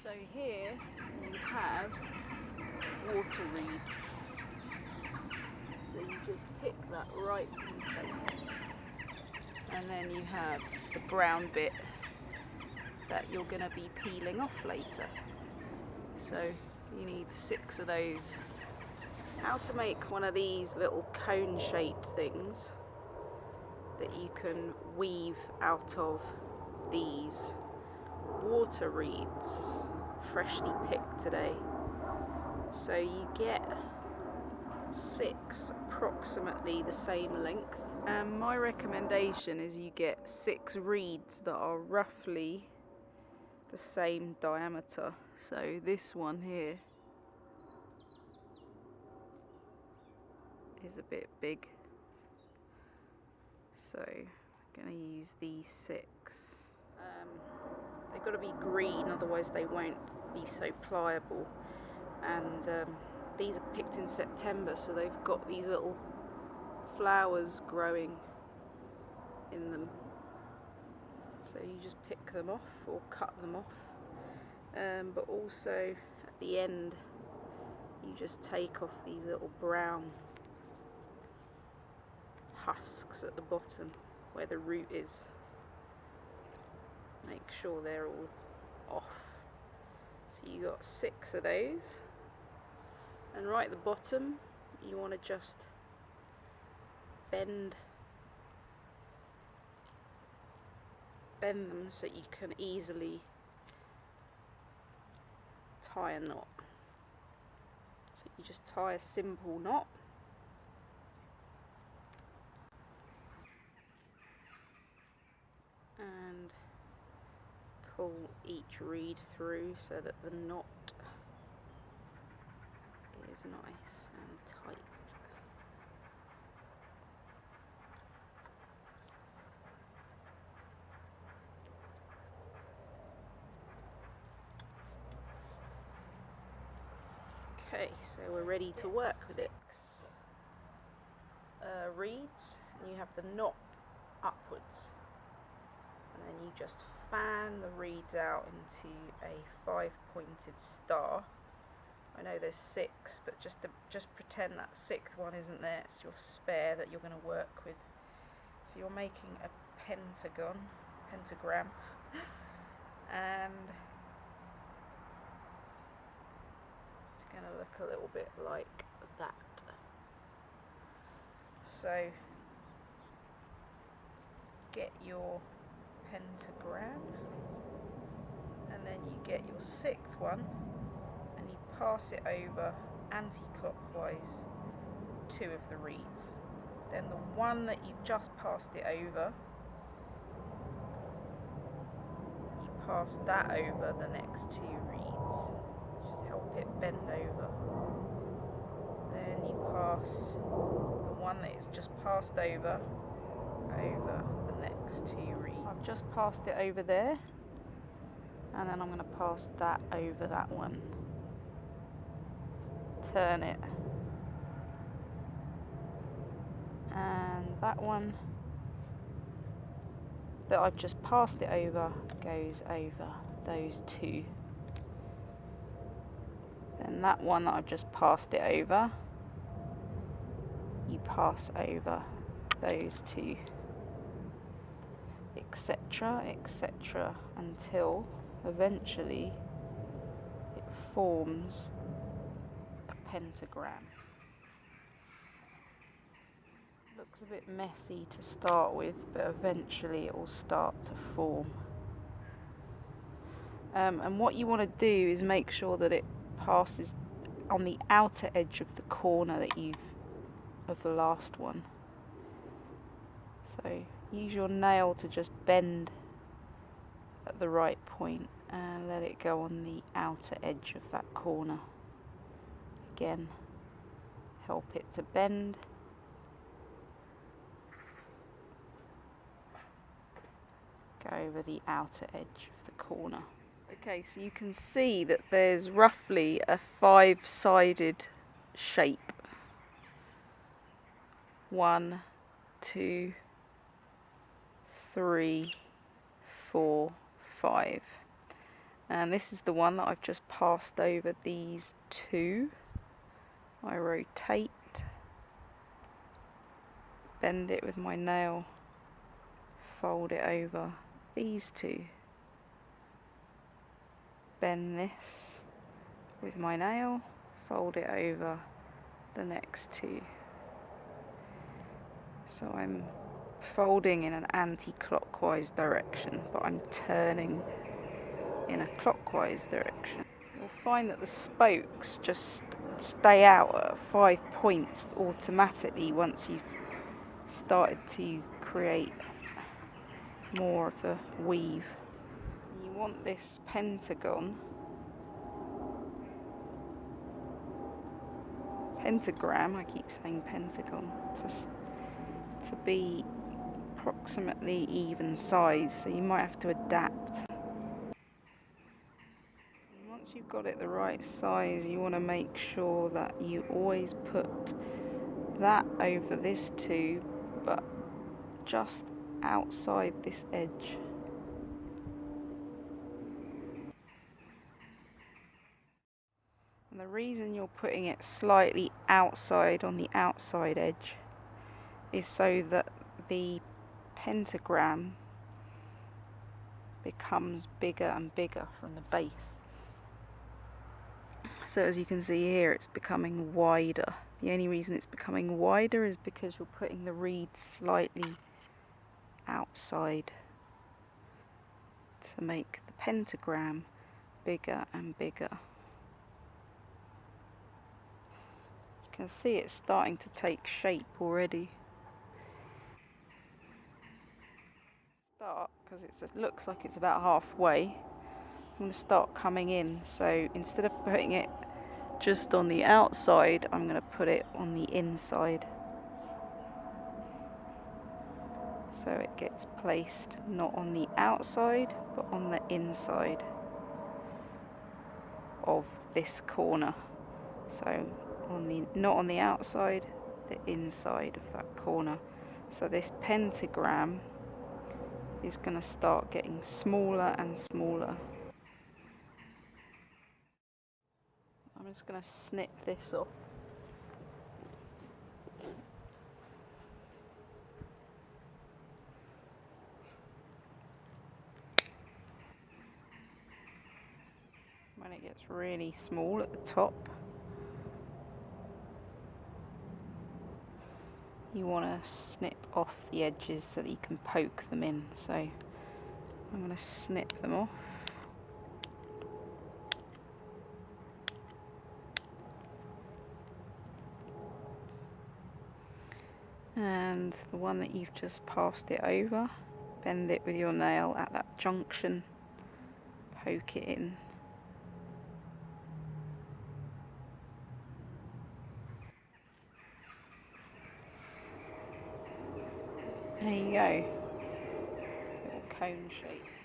So here you have water reeds. So you just pick that right in place. And then you have the brown bit that you're going to be peeling off later. So you need 6 of those. How to make one of these little cone-shaped things that you can weave out of these water reeds, freshly picked today. So you get 6 approximately the same length. And my recommendation is you get 6 reeds that are roughly the same diameter. So this one here is a bit big. So I'm going to use these 6. They've got to be green, otherwise they won't be so pliable. And these are picked in September, so they've got these little flowers growing in them. So you just pick them off or cut them off. But also at the end, you just take off these little brown husks at the bottom where the root is. Make sure they're all off. So you got 6 of those, and right at the bottom you want to just bend them so you can easily tie a knot. So you just tie a simple knot. And pull each reed through so that the knot is nice and tight. Okay, so we're ready to work with it. Reeds, and you have the knot upwards, and then you just fan the reeds out into a 5-pointed star. I know there's 6, but just pretend that 6th one isn't there. It's your spare that you're going to work with. So you're making a pentagram, and it's going to look a little bit like that. So get your pentagram, and then you get your 6th one and you pass it over anti-clockwise 2 of the reeds. Then the one that you've just passed it over, you pass that over the next 2 reeds. Just help it bend over. Then you pass the one that it's just passed over the next 2 reeds. I've just passed it over there, and then I'm going to pass that over that one. Turn it, and that one that I've just passed it over goes over those 2. Then that one that I've just passed it over, you pass over those 2, etc., etc., until eventually it forms a pentagram. Looks a bit messy to start with, but eventually it will start to form. And what you want to do is make sure that it passes on the outer edge of the corner of the last one. So use your nail to just bend at the right point and let it go on the outer edge of that corner. Again, help it to bend. Go over the outer edge of the corner. Okay, so you can see that there's roughly a 5-sided shape. 1, 2, 3, 4, 5. And this is the one that I've just passed over these two. I rotate, bend it with my nail, fold it over these two, bend this with my nail, fold it over the next two. So I'm folding in an anti-clockwise direction, but I'm turning in a clockwise direction. You'll find that the spokes just stay out at 5 points automatically once you've started to create more of the weave. You want this pentagram, I keep saying pentagon, to be approximately even size, so you might have to adapt. Once you've got it the right size, you want to make sure that you always put that over this tube, but just outside this edge. And the reason you're putting it slightly outside on the outside edge is so that the pentagram becomes bigger and bigger from the base. So as you can see here, it's becoming wider. The only reason it's becoming wider is because you're putting the reed slightly outside to make the pentagram bigger and bigger. You can see it's starting to take shape already. Start, because it looks like it's about halfway. I'm going to start coming in, so instead of putting it just on the outside, I'm going to put it on the inside, so it gets placed not on the outside but on the inside of this corner. So not on the outside, the inside of that corner. So this pentagram is going to start getting smaller and smaller. I'm just going to snip this off. When it gets really small at the top, you want to snip off the edges so that you can poke them in. So I'm going to snip them off. And the one that you've just passed it over, bend it with your nail at that junction, poke it in. There you go, little cone shapes.